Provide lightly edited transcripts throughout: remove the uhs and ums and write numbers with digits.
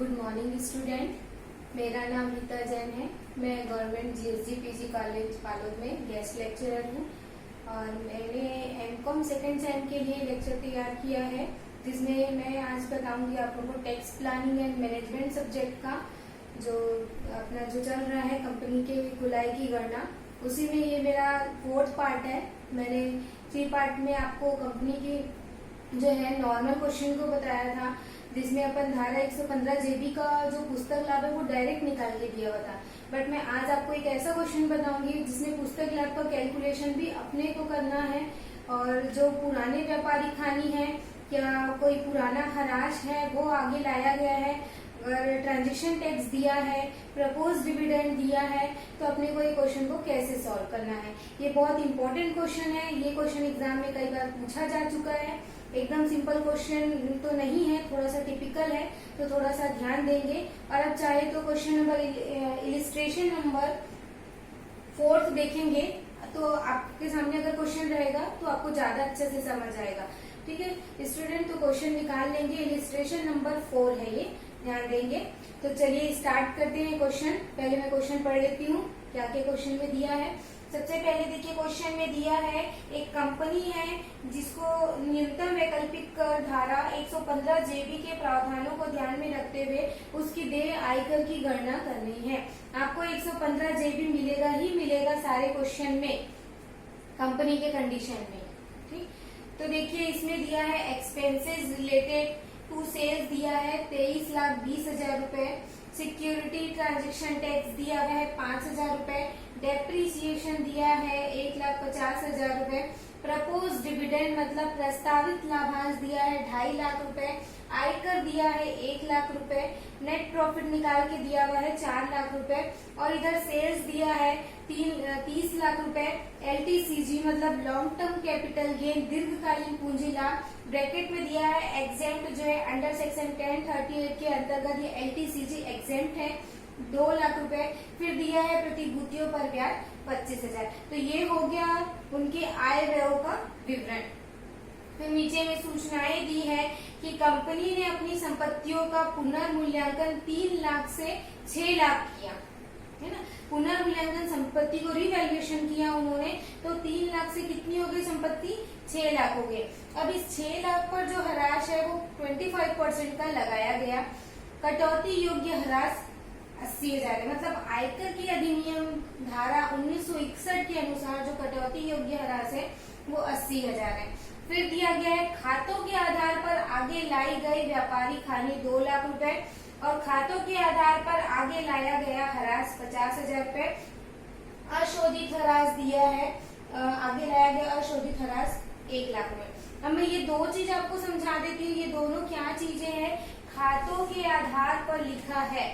Good morning student. मेरा नाम रीता जैन है। मैं government GSG PG college Palod में गेस्ट लेक्चरर हूँ और मैंने एमकॉम सेकेंड सेम के लिए लेक्चर तैयार किया है, जिसमें मैं आज बताऊंगी आप लोगों को tax planning and management subject का जो अपना जो चल रहा है कंपनी के कुलाई की गणना, उसी में ये मेरा 4th पार्ट है। मैंने 3 पार्ट में आपको कंपनी की जो है नॉर्मल क्वेश्चन को बताया था, जिसमें अपन धारा 115 जेबी का जो पुस्तक लाभ है वो डायरेक्ट निकाल के दिया हुआ था। बट मैं आज आपको एक ऐसा क्वेश्चन बताऊंगी जिसमें पुस्तक लाभ का कैलकुलेशन भी अपने को करना है, और जो पुराने व्यापारी खानी है या कोई पुराना हराश है वो आगे लाया गया है, अगर ट्रांजेक्शन टैक्स दिया है, प्रपोज डिविडेंड दिया है, तो अपने को ये क्वेश्चन को कैसे सॉल्व करना है। ये बहुत इंपॉर्टेंट क्वेश्चन है। ये क्वेश्चन एग्जाम में कई बार पूछा जा चुका है। एकदम सिंपल क्वेश्चन तो नहीं है, थोड़ा सा टिपिकल है, तो थोड़ा सा ध्यान देंगे। और अब चाहे तो क्वेश्चन नंबर इलिस्ट्रेशन नंबर 4 देखेंगे तो आपके सामने अगर क्वेश्चन रहेगा तो आपको ज्यादा अच्छे से समझ आएगा। ठीक है स्टूडेंट, तो क्वेश्चन निकाल लेंगे। इलिस्ट्रेशन नंबर 4 है ये, ध्यान देंगे। तो चलिए स्टार्ट करते हैं क्वेश्चन। पहले मैं क्वेश्चन पढ़ लेती हूँ क्या क्या क्वेश्चन में दिया है। सबसे पहले देखिए क्वेश्चन में दिया है एक कंपनी है जिसको न्यूनतम वैकल्पिक कर धारा 115 जेबी के प्रावधानों को ध्यान में रखते हुए उसकी देय आयकर की गणना करनी है। आपको 115 जेबी मिलेगा ही मिलेगा सारे क्वेश्चन में कंपनी के कंडीशन में। ठीक, तो देखिए इसमें दिया है एक्सपेंसेस रिलेटेड टू सेल्स दिया है 23,20,000 रूपए, सिक्योरिटी ट्रांजेक्शन टैक्स दिया हुआ है 5,000 रूपए, डेप्रीसिएशन दिया है 1,50,000 रूपए, प्रपोज डिविडेंड मतलब प्रस्तावित लाभांश दिया है 2.5 लाख रूपए, आयकर दिया है 1 लाख रूपए, नेट प्रॉफिट निकाल के दिया हुआ है 4 लाख रूपए, और इधर सेल्स दिया है 30 लाख रूपए, एलटीसीजी मतलब लॉन्ग टर्म कैपिटल गेन दीर्घकालीन पूंजी लाभ ब्रैकेट में दिया है एग्जेम्प्ट जो है अंडर सेक्शन 1038 के अंतर्गत ये एलटीसीजी एग्जेम्प्ट है 2 लाख रुपए, फिर दिया है प्रतिभूतियों पर ब्याज 25,000। तो ये हो गया उनके आय व्यय का विवरण। फिर नीचे में सूचनाएं दी है कि कंपनी ने अपनी संपत्तियों का पुनर्मूल्यांकन 3 लाख से 6 लाख किया है ना। पुनर्मूल्यांकन संपत्ति को रिवैल्यूएशन किया उन्होंने, तो 3 लाख से कितनी हो गई संपत्ति, 6 लाख हो गए। अब इस 6 लाख पर जो हराश है वो 25% का लगाया गया। कटौती योग्य हराश 80,000 है, मतलब आयकर की अधिनियम धारा 1961 के अनुसार जो कटौती योग्य हराश है वो 80,000 है। फिर दिया गया है खातों के आधार पर आगे लाई गई व्यापारी खानी 2 लाख रुपए, और खातों के आधार पर आगे लाया गया हराश 50,000 रुपए। अशोधित हराश दिया है, आगे लाया गया अशोधित हराश 1 लाख रुपए। अब मैं ये 2 चीज आपको समझा देती हूँ, ये दोनों क्या चीजें हैं, खातों के आधार पर लिखा है।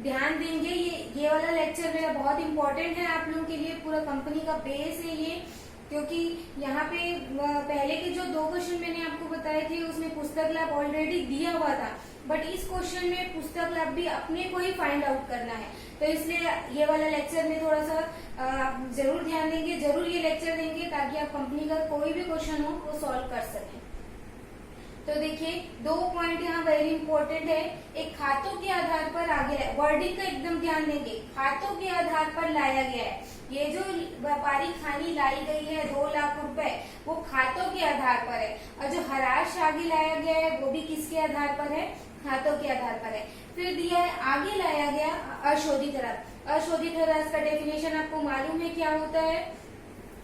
ध्यान देंगे, ये वाला लेक्चर मेरा बहुत इंपॉर्टेंट है आप लोगों के लिए, पूरा कंपनी का बेस है ये, क्योंकि यहाँ पे पहले के जो 2 क्वेश्चन मैंने आपको बताए थे उसमें पुस्तक लाभ ऑलरेडी दिया हुआ था, बट इस क्वेश्चन में पुस्तक लाभ भी अपने को ही फाइंड आउट करना है। तो इसलिए ये वाला लेक्चर में थोड़ा सा जरूर ध्यान देंगे, जरूर ये लेक्चर देंगे ताकि आप कंपनी का कोई भी क्वेश्चन हो वो सॉल्व कर सकें। तो देखिए 2 पॉइंट यहाँ वेरी इंपॉर्टेंट है। एक खातों के आधार पर आगे वर्डिंग का एकदम ध्यान देंगे, खातों के आधार पर लाया गया है। ये जो व्यापारी खानी लाई गई है 2 लाख रुपए वो खातों के आधार पर है, और जो हराश आगे लाया गया है वो भी किसके आधार पर है, खातों के आधार पर है। फिर दिया है आगे लाया गया अशोधित हराश। अशोधित हराश का डेफिनेशन आपको मालूम है क्या होता है,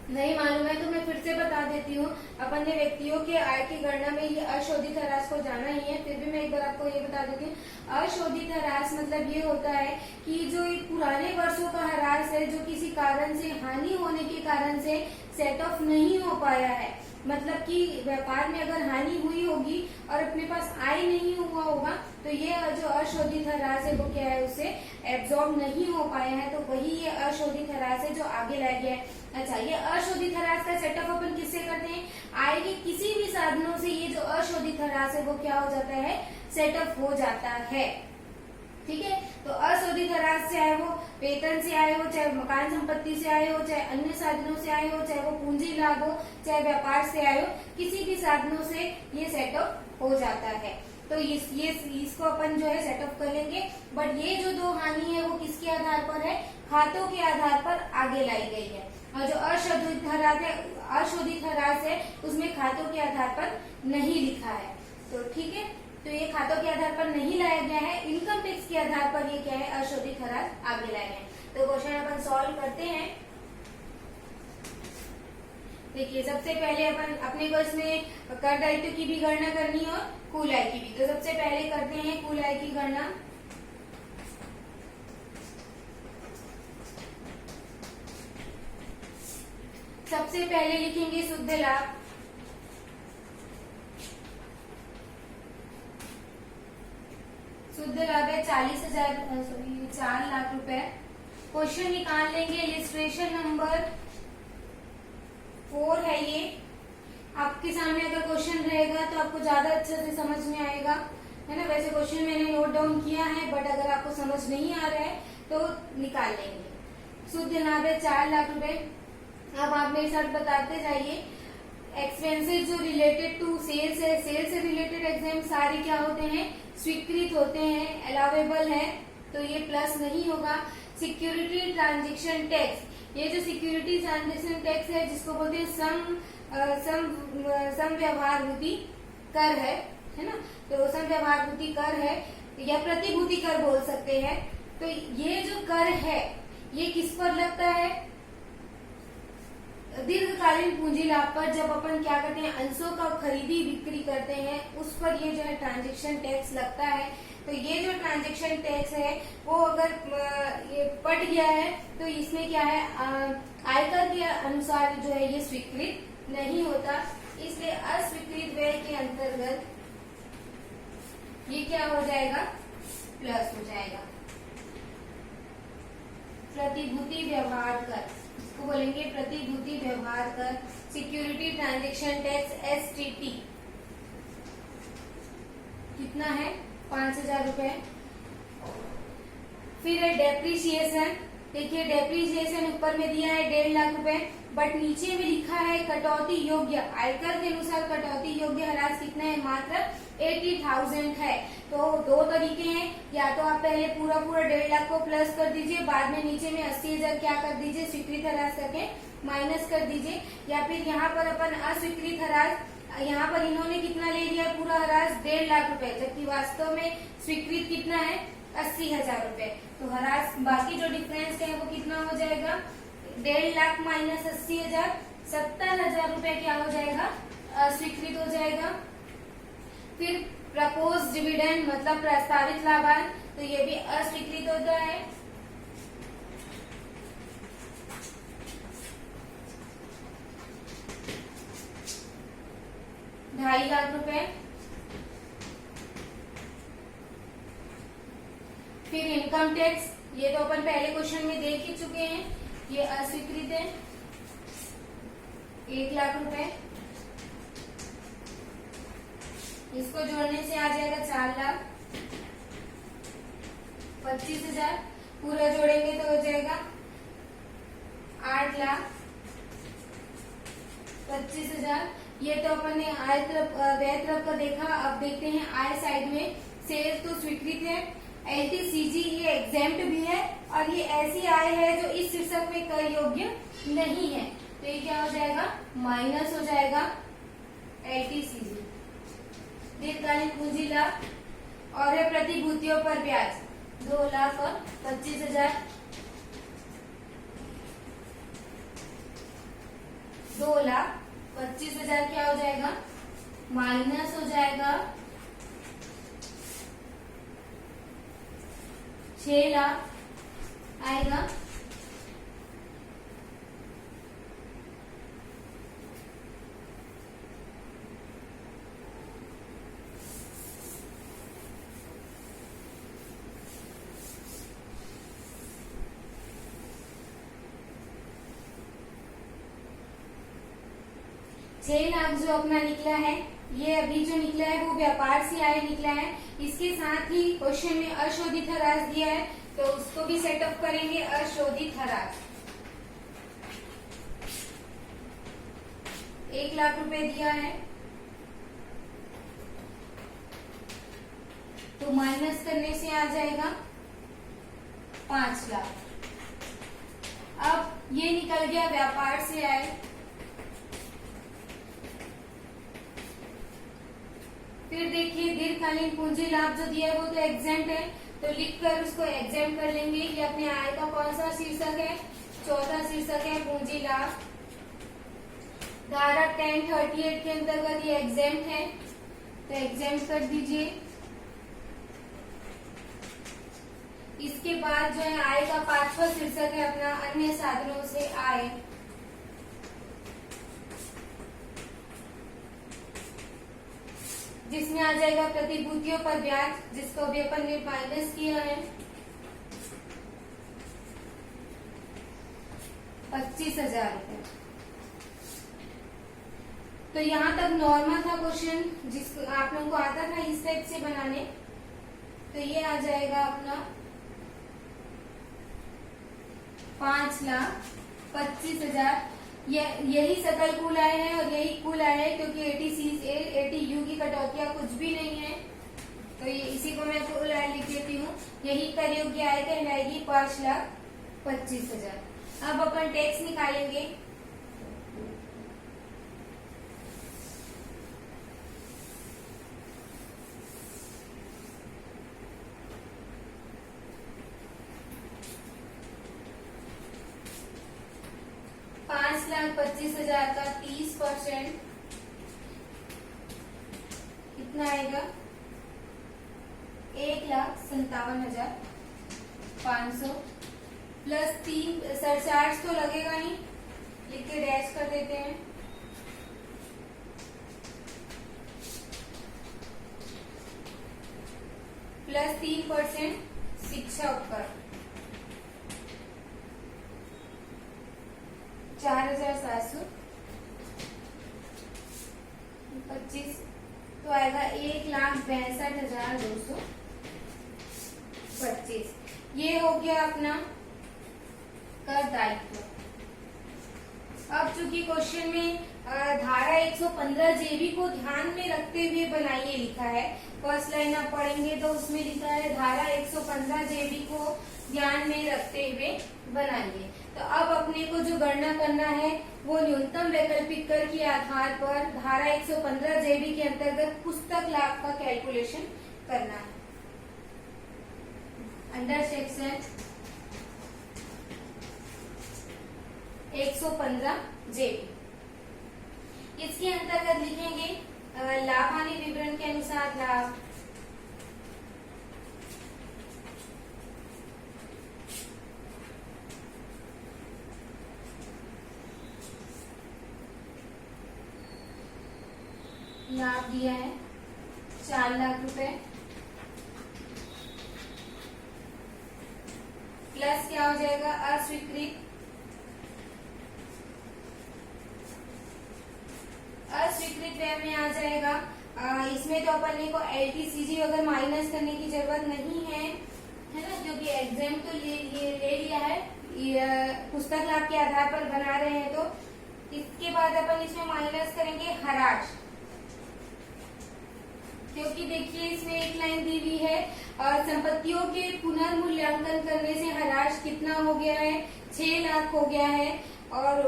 नहीं मालूम है तो मैं फिर से बता देती हूँ। अपन ने व्यक्तियों के आय की गणना में ये अशोधित हराश को जाना ही है, फिर भी मैं एक बार आपको ये बता देती हूँ। अशोधित हराश मतलब ये होता है कि जो पुराने वर्षों का हराश है जो किसी कारण से हानि होने के कारण से सेट ऑफ नहीं हो पाया है, मतलब कि व्यापार में अगर हानि हुई होगी और अपने पास आय नहीं हुआ होगा तो ये जो अशोधित हराश है वो क्या है, उसे एब्जॉर्ब नहीं हो पाया है, तो वही ये अशोधित हराश है जो आगे लाया गया है। अच्छा, ये अशोधित हराश का सेटअप अपन किससे करते हैं, आय के किसी भी साधनों से ये जो अशोधित हराश है वो क्या हो जाता है, सेटअप हो जाता है। ठीक है, तो अशोधित हराश से आए वो वेतन से आए हो, चाहे मकान संपत्ति से आए हो, चाहे अन्य साधनों से आए हो, चाहे वो पूंजी लाभ हो, चाहे व्यापार से आए हो, किसी भी साधनों से ये सेटअप हो जाता है। तो इसको अपन जो है सेटअप कर लेंगे। बट ये जो दो हानि है वो किसके आधार पर है, खातों के आधार पर आगे लाई गई है। और जो अशोधित हरास है उसमें खातों के आधार पर नहीं लिखा है। तो ठीक है, तो ये खातों के आधार पर नहीं लाया गया है, इनकम टैक्स के आधार पर ये क्या है, अशोधित हरास आगे लाए हैं। तो क्वेश्चन अपन सॉल्व करते हैं। देखिए सबसे पहले अपने को इसमें कर दायित्व की भी गणना करनी है और कुल आय की भी। तो सबसे पहले करते हैं कुल आय की गणना। सबसे पहले लिखेंगे शुद्ध लाभ। शुद्ध लाभ है 4 लाख रुपए। क्वेश्चन निकाल लेंगे, इलिस्ट्रेशन नंबर 4 है ये। आपके सामने अगर क्वेश्चन रहेगा तो आपको ज्यादा अच्छे से समझ में आएगा, है ना। वैसे क्वेश्चन मैंने नोट डाउन किया है, बट अगर आपको समझ नहीं आ रहा है तो निकाल लेंगे। शुद्ध लाभ है 4 लाख रुपए। अब आप मेरे साथ बताते जाइए। एक्सपेंसेस जो रिलेटेड टू सेल्स है, सेल्स से रिलेटेड एग्जाम सारे क्या होते हैं, स्वीकृत होते हैं, अलाउेबल है, तो ये प्लस नहीं होगा। सिक्योरिटी ट्रांजेक्शन टैक्स, ये जो सिक्योरिटी ट्रांजेक्शन टैक्स है जिसको बोलते हैं समव्यवहारभूति कर है ना। तो समव्यवहारभूति कर है या प्रतिभूति कर बोल सकते हैं। तो ये जो कर है ये किस पर लगता है, दीर्घकालीन पूंजी लाभ पर। जब अपन क्या करते हैं, अंशों का खरीदी बिक्री करते हैं, उस पर ये जो है ट्रांजेक्शन टैक्स लगता है। तो ये जो ट्रांजेक्शन टैक्स है वो अगर ये पट गया है तो इसमें क्या है, आयकर के अनुसार जो है ये स्वीकृत नहीं होता। इसलिए अस्वीकृत व्यय के अंतर्गत ये क्या हो जाएगा, प्लस हो जाएगा। प्रतिभूति व्यवहार कर, इसको बोलेंगे प्रतिभूति व्यवहार कर। सिक्योरिटी ट्रांजेक्शन टैक्स STT कितना है, 5000 रुपए। फिर है डेप्रीशिएशन। देखिए डेप्रीशिएशन ऊपर में दिया है 1.5 लाख रुपए, बट नीचे में लिखा है कटौती योग्य, आयकर के अनुसार कटौती योग्य ह्रास कितना है, मात्र 80,000 है। तो दो तरीके हैं, या तो आप पहले पूरा 1.5 लाख को प्लस कर दीजिए, बाद में नीचे में 80,000 क्या कर दीजिए, स्वीकृत ह्रास करके माइनस कर दीजिए। या फिर यहाँ पर अपन अस्वीकृत ह्रास, यहाँ पर इन्होंने कितना ले लिया, पूरा ह्रास 1.5 लाख रुपए, जबकि वास्तव में स्वीकृत कितना है, 80,000 रुपए। तो ह्रास बाकी जो डिफरेंस है वो कितना हो जाएगा, 1.5 लाख माइनस 80,000, 70,000 रुपए क्या हो जाएगा, अस्वीकृत हो जाएगा। फिर प्रपोज डिविडेंड मतलब प्रस्तावित लाभांश, तो ये भी अस्वीकृत होता है। ढाई लाख रुपए। फिर इनकम टैक्स, ये तो अपन पहले क्वेश्चन में देख ही चुके हैं, ये अस्वीकृत है, 1 लाख रुपए। इसको जोड़ने से आ जाएगा 4 लाख 25,000। पूरा जोड़ेंगे तो हो जाएगा 8 लाख 25,000। ये तो अपन ने आय तरफ व्यय तरफ का देखा। अब देखते हैं आय साइड में। सेल्स तो स्वीकृत है, LTCG ये एग्जेम्प्ट भी है, और ये ऐसी आय है जो इस शीर्षक में कर योग्य नहीं है। तो ये क्या हो जाएगा, माइनस हो जाएगा LTCG। दीर्घकालीन पूंजी लाभ और है प्रतिभूतियों पर ब्याज 2 लाख और 25,000। 2 लाख 25,000 क्या हो जाएगा, माइनस हो जाएगा 6 लाख आएगा। छह लाख जो अपना निकला है, ये अभी जो निकला है वो व्यापार से आय निकला है। इसके साथ ही क्वेश्चन में अशोधित ह्रास दिया है, तो उसको भी सेटअप करेंगे। अशोधित ह्रास 1 लाख रुपए दिया है। तो माइनस करने से आ जाएगा 5 लाख। अब ये निकल गया व्यापार से आए। फिर देखिए दीर्घकालीन पूंजी लाभ जो दिया है वो तो एग्जेम्प्ट है, तो लिखकर उसको एग्जेम्प्ट कर लेंगे। ये अपने आय का कौन सा शीर्षक है? चौथा शीर्षक है पूंजी लाभ। धारा 1038 के अंतर्गत ये एग्जेम्प्ट है, तो एग्जेम्प्ट कर दीजिए। इसके बाद जो है आय का 5वां शीर्षक है अपना अन्य साधनों से आय। जिसमें आ जाएगा प्रतिभूतियों पर ब्याज, जिसको अभी अपन ने माइनस किया है 25,000 रुपए। तो यहाँ तक नॉर्मल था क्वेश्चन, जिसको आप लोगों को आता था इस टाइप से बनाने। तो ये आ जाएगा अपना 5,25,000। यही सकल कुल आय है और यही कुल आय है, क्योंकि 80 यू की कटौतियां कुछ भी नहीं है। तो ये इसी को मैं कुल आय लिख देती हूँ। यही कर योग्य आय कहलाएगी 5,25,000। अब अपन टैक्स निकालेंगे। $5,25,000 का 30% कितना आएगा? 1,57,500 प्लस 3 सरचार्ज तो लगेगा नहीं, लिख के डैश कर देते हैं। प्लस 3% शिक्षा उपकर 4,725, तो आएगा 1,62,225। ये हो गया अपना कर दायित्व। अब चूंकि क्वेश्चन में धारा 115 जेबी को ध्यान में रखते हुए बनाइए लिखा है, फर्स्ट लाइन आप पढ़ेंगे तो उसमें लिखा है धारा 115 जेबी को ध्यान में रखते हुए बनाइए। तो अब अपने को जो गणना करना है वो न्यूनतम वैकल्पिक कर के आधार पर धारा 115 जेबी के अंतर्गत पुस्तक लाभ का कैलकुलेशन करना है। अंडर सेक्शन 115 जेबी इसके अंतर्गत लिखेंगे लाभ हानि विवरण के अनुसार लाभ दिया है 4 लाख रुपए, प्लस क्या हो जाएगा अस्वीकृत व्यय में आ जाएगा। इसमें तो अपन को LTCG अगर माइनस करने की जरूरत नहीं है ना, क्योंकि एग्जाम तो ले लिया है, पुस्तक लाभ के आधार पर बना रहे हैं। तो इसके बाद अपन इसमें माइनस करेंगे हराज, क्योंकि देखिए इसमें एक लाइन दी हुई है संपत्तियों के पुनर्मूल्यांकन करने से हराज कितना हो गया है 6 लाख हो गया है, और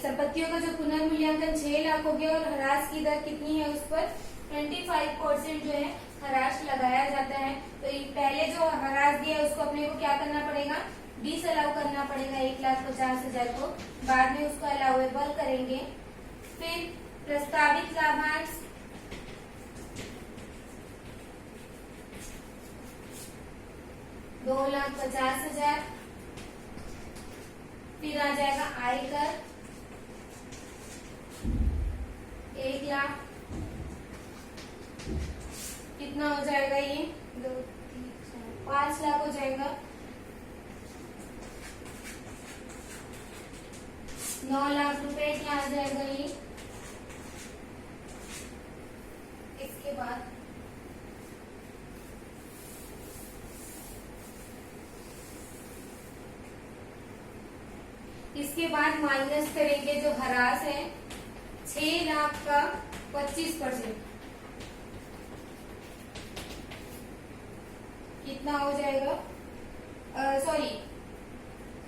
संपत्तियों का जो पुनर्मूल्यांकन 6 लाख हो गया और हराज की दर कितनी है, उस पर 25% जो है हराज लगाया जाता है। तो पहले जो हराज दिया है उसको अपने को क्या करना पड़ेगा, डिसअलाउ करना पड़ेगा 1,50,000 को, बाद में उसको अलाउएबल करेंगे। फिर प्रस्तावित लाभांश 2,50,000, फिर आ जाएगा आयकर 1 लाख, कितना हो जाएगा ये 2, 3, 4, 5 लाख हो जाएगा। 9 लाख रुपए क्या आ जाएगा ये। इसके बाद माइनस करेंगे जो हरास है 6 लाख का 25%, कितना हो जाएगा, सॉरी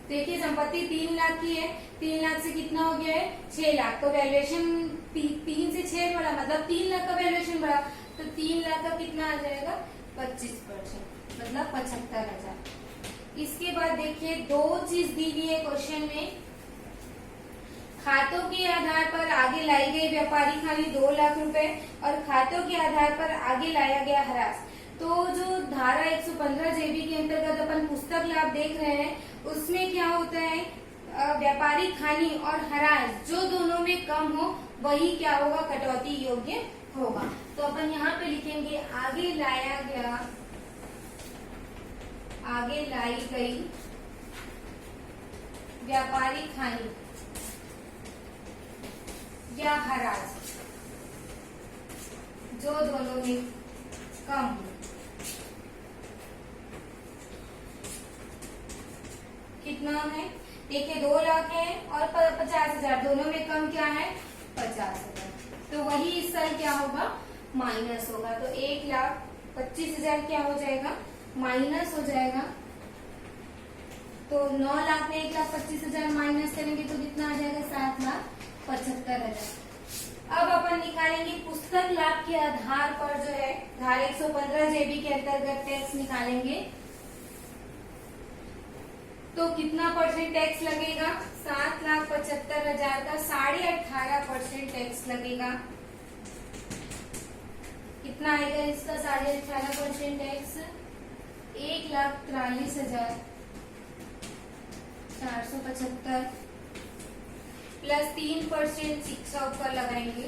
देखिए संपत्ति 3 लाख की है, 3 लाख से कितना हो गया है 6 लाख, तो वैल्यूएशन 3 से 6 बढ़ा, मतलब 3 लाख का वैल्यूएशन बढ़ा, तो 3 लाख का कितना आ जाएगा 25%, मतलब 75,000। इसके बाद देखिए दो चीज दी हुई है क्वेश्चन में, खातों के आधार पर आगे लाई गई व्यापारिक हानि 2 लाख रुपए और खातों के आधार पर आगे लाया गया ह्रास। तो जो धारा 115 जेबी के अंतर्गत अपन पुस्तक लाभ देख रहे हैं, उसमें क्या होता है, व्यापारिक हानि और ह्रास जो दोनों में कम हो वही क्या होगा, कटौती योग्य होगा। तो अपन यहाँ पे लिखेंगे आगे लाया गया, आगे लाई गई व्यापारिक हानि या ह्रास जो दोनों में कम हो। कितना है, देखिए 2 लाख है और 50,000, दोनों में कम क्या है 50,000, तो वही इस साल क्या होगा माइनस होगा। तो 1,25,000 क्या हो जाएगा माइनस हो जाएगा। तो 9 लाख में 1,25,000 माइनस करेंगे तो कितना आ जाएगा 7,75,000। अब अपन निकालेंगे पुस्तक लाभ के आधार पर जो है धारा 115 जेबी के अंतर्गत टैक्स निकालेंगे, तो कितना परसेंट टैक्स लगेगा 7,75,000 का 18.5% टैक्स लगेगा। कितना आएगा इसका 18.5% टैक्स, 1,43,475 प्लस 3% शिक्षा ऊपर लगाएंगे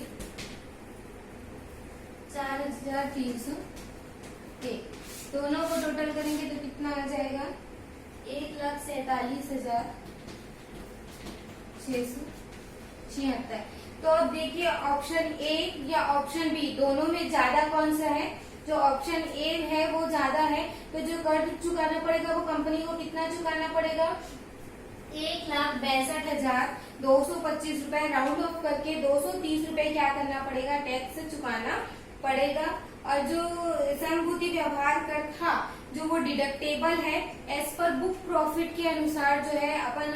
4,301, दोनों को टोटल करेंगे तो कितना आ जाएगा 1,47,676। तो अब देखिए ऑप्शन ए या ऑप्शन बी दोनों में ज्यादा कौन सा है, जो ऑप्शन ए है वो ज्यादा है, तो जो कर चुकाना पड़ेगा वो कंपनी को कितना चुकाना पड़ेगा 1,62,225 रुपए, राउंड ऑफ करके 230 रुपए क्या करना पड़ेगा टैक्स चुकाना पड़ेगा। और जो सहानुभूति व्यवहार कर था जो वो डिडक्टेबल है, एज पर बुक प्रॉफिट के अनुसार जो है अपन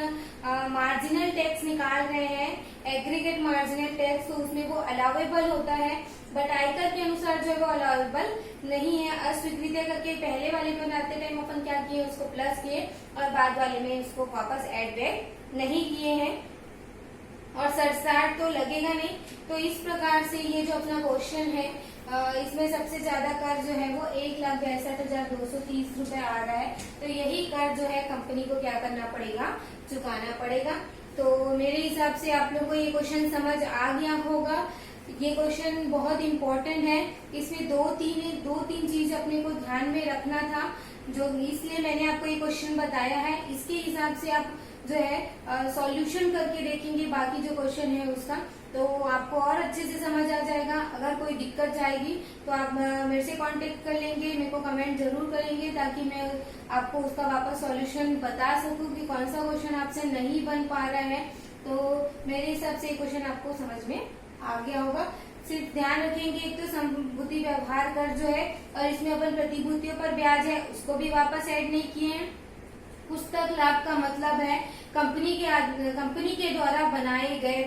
मार्जिनल टैक्स निकाल रहे हैं, एग्रीगेट मार्जिनल टैक्स, तो उसमें वो अलाउेबल होता है, बट आयकर के अनुसार जो है वो अलाउेबल नहीं है। अस्वीकृत करके पहले वाले में बनाते टाइम अपन क्या किए उसको प्लस किए और बाद वाले में उसको वापस एड बैक नहीं किए हैं, और सरचार्ज तो लगेगा नहीं। तो इस प्रकार से ये जो अपना क्वेश्चन है इसमें सबसे ज्यादा कर जो है वो 1,62,230 रुपए आ रहा है, तो यही कर जो है कंपनी को क्या करना पड़ेगा चुकाना पड़ेगा। तो मेरे हिसाब से आप लोगों को ये क्वेश्चन समझ आ गया होगा। ये क्वेश्चन बहुत इम्पोर्टेंट है, इसमें दो तीन चीज अपने को ध्यान में रखना था, जो इसलिए मैंने आपको ये क्वेश्चन बताया है। इसके हिसाब से आप जो है सॉल्यूशन करके देखेंगे बाकी जो क्वेश्चन है उसका, तो आपको और अच्छे से समझ आ जाएगा। अगर कोई दिक्कत जाएगी तो आप मेरे से कांटेक्ट कर लेंगे, मेरे को कमेंट जरूर करेंगे, ताकि मैं आपको उसका वापस सॉल्यूशन बता सकूं कि कौन सा क्वेश्चन आपसे नहीं बन पा रहा है। तो मेरे हिसाब से ये क्वेश्चन आपको समझ में आ गया होगा। सिर्फ ध्यान रखेंगे एक तो संभूति व्यवहार कर जो है, और इसमें अपन प्रतिभूतियों पर ब्याज है उसको भी वापस ऐड नहीं किए हैं। पुस्तक लाभ का मतलब है कंपनी के द्वारा बनाए गए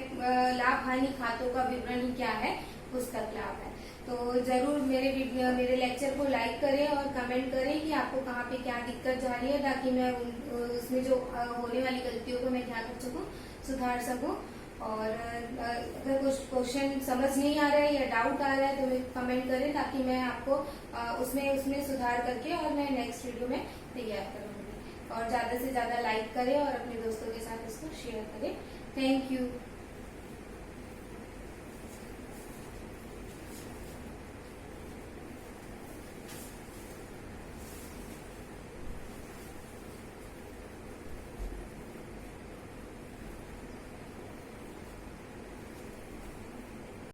लाभ हानि खातों का विवरण क्या है, पुस्तक लाभ है। तो जरूर मेरे लेक्चर को लाइक करें और कमेंट करें कि आपको कहाँ पे क्या दिक्कत जा रही है, ताकि मैं उसमें जो होने वाली गलतियों को मैं ध्यान रख सकूं, सुधार सकूं। और अगर कुछ क्वेश्चन समझ नहीं आ रहा है या डाउट आ रहा है तो कमेंट करें, ताकि मैं आपको उसमें सुधार करके और मैं नेक्स्ट वीडियो में तैयार करूंगी। और ज्यादा से ज्यादा लाइक करें और अपने दोस्तों के साथ इसको शेयर करें। Thank you.